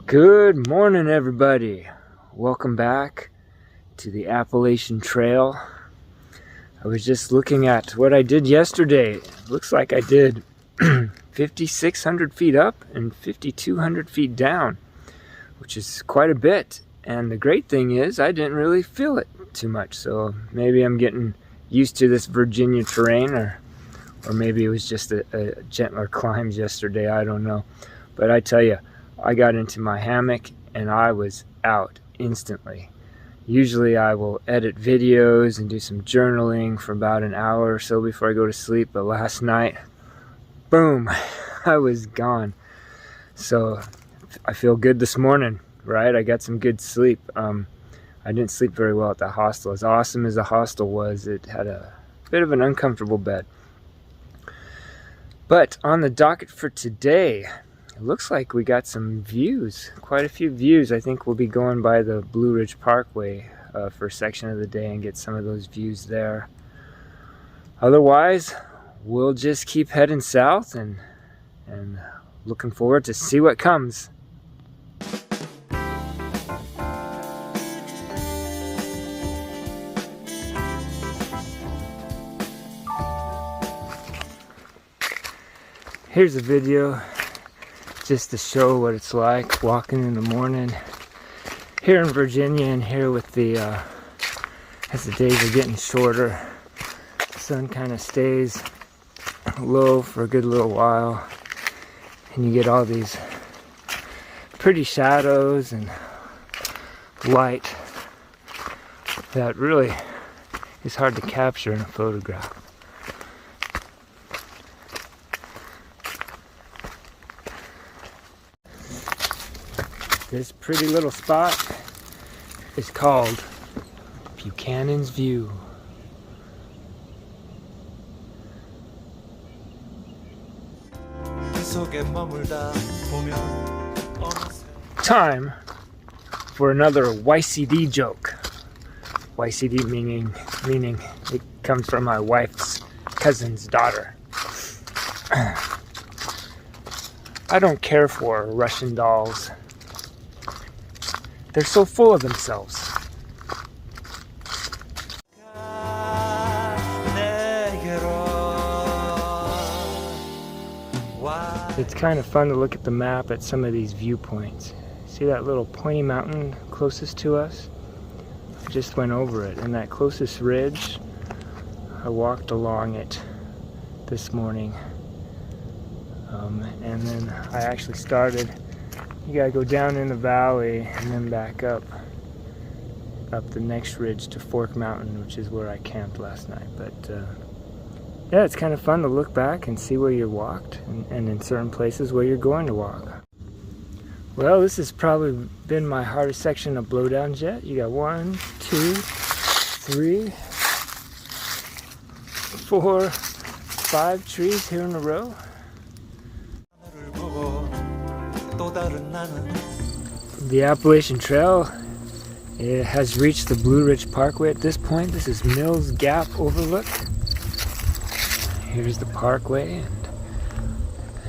Good morning, everybody. Welcome back to the Appalachian Trail. I was just looking at what I did yesterday. It looks like I did 5,600 feet up and 5,200 feet down, which is quite a bit. And the great thing is I didn't really feel it too much. So maybe I'm getting used to this Virginia terrain, or maybe it was just a gentler climb yesterday. I don't know. But I tell you, I got into my hammock and I was out instantly. Usually I will edit videos and do some journaling for about an hour or so before I go to sleep, but last night, boom, I was gone. So I feel good this morning, right? I got some good sleep. I didn't sleep very well at the hostel. As awesome as the hostel was, it had a bit of an uncomfortable bed. But on the docket for today, it looks like we got some views, quite a few views. I think we'll be going by the Blue Ridge Parkway for a section of the day and get some of those views there. Otherwise, we'll just keep heading south and looking forward to see what comes. Here's a video just to show what it's like walking in the morning here in Virginia, and here with the as the days are getting shorter, the sun kind of stays low for a good little while, and you get all these pretty shadows and light that really is hard to capture in a photograph. This pretty little spot is called Buchanan's View. Time for another YCD joke. YCD meaning it comes from my wife's cousin's daughter. I don't care for Russian dolls. They're so full of themselves. It's kind of fun to look at the map at some of these viewpoints. See that little pointy mountain closest to us? I just went over it, and that closest ridge, I walked along it this morning. And then I actually started. You gotta go down in the valley and then back up the next ridge to Fork Mountain, which is where I camped last night. But yeah, it's kind of fun to look back and see where you walked, and in certain places where you're going to walk. Well, this has probably been my hardest section of blowdowns yet. You got 1, 2, 3, 4, 5 trees here in a row. The Appalachian Trail, it has reached the Blue Ridge Parkway at this point. This is Mills Gap Overlook. Here's the parkway and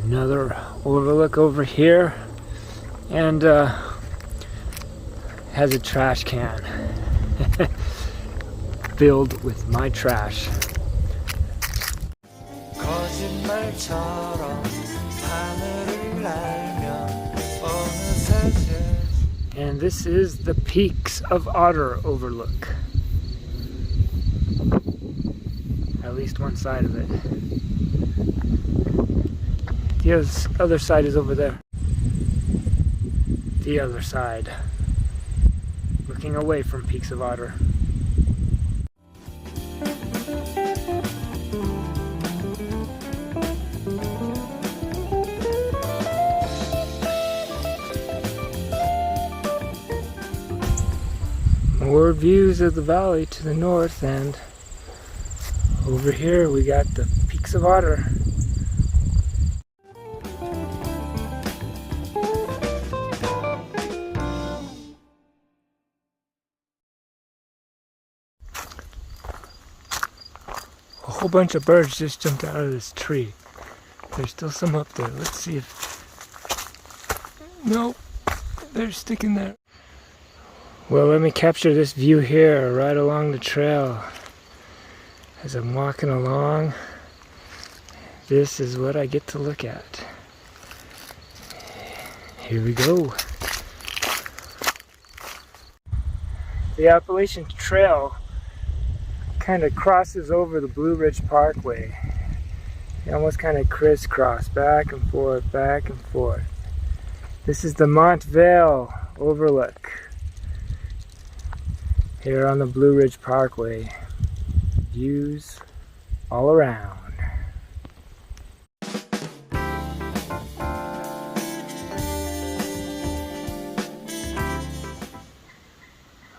another overlook over here, and has a trash can filled with my trash. And this is the Peaks of Otter overlook. At least one side of it. The other side is over there. The other side. Looking away from Peaks of Otter. More views of the valley to the north, and over here we got the Peaks of Otter. A whole bunch of birds just jumped out of this tree. There's still some up there. Let's see if... Nope, they're sticking there. Well, let me capture this view here right along the trail. As I'm walking along, this is what I get to look at. Here we go. The Appalachian Trail kind of crosses over the Blue Ridge Parkway. They almost kind of crisscross back and forth, back and forth. This is the Montvale Overlook here on the Blue Ridge Parkway. Views all around.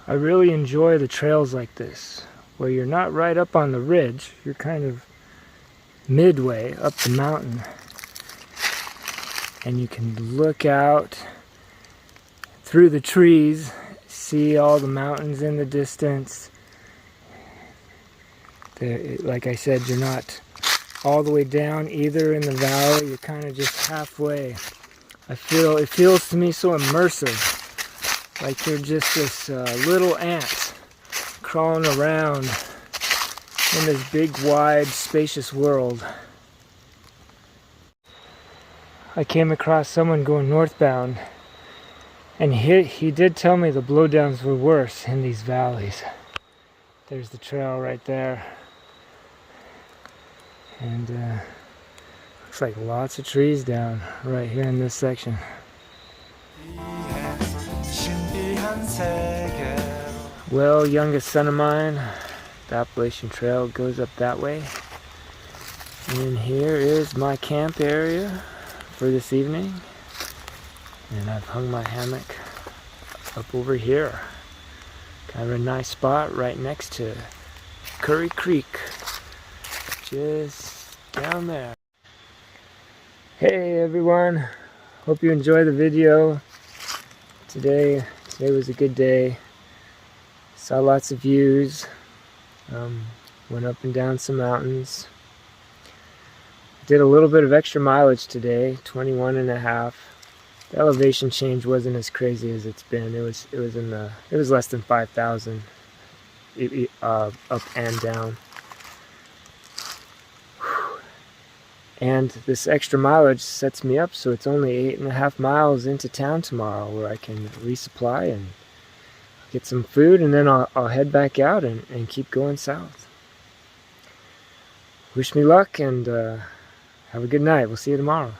I really enjoy the trails like this, where you're not right up on the ridge, you're kind of midway up the mountain, and you can look out through the trees, see all the mountains in the distance. Like I said, you're not all the way down either in the valley, you're kind of just halfway. It feels to me so immersive, like you're just this little ant crawling around in this big, wide, spacious world. I came across someone going northbound, and he did tell me the blowdowns were worse in these valleys. There's the trail right there. And looks like lots of trees down right here in this section. Well, youngest son of mine, the Appalachian Trail goes up that way. And here is my camp area for this evening. And I've hung my hammock up over here. Kind of a nice spot right next to Curry Creek. Just down there. Hey everyone, hope you enjoyed the video. Today was a good day. Saw lots of views. Went up and down some mountains. Did a little bit of extra mileage today, 21.5. The elevation change wasn't as crazy as it's been. It was less than 5,000 up and down. And this extra mileage sets me up so it's only 8.5 miles into town tomorrow, where I can resupply and get some food, and then I'll head back out and keep going south. Wish me luck, and have a good night. We'll see you tomorrow.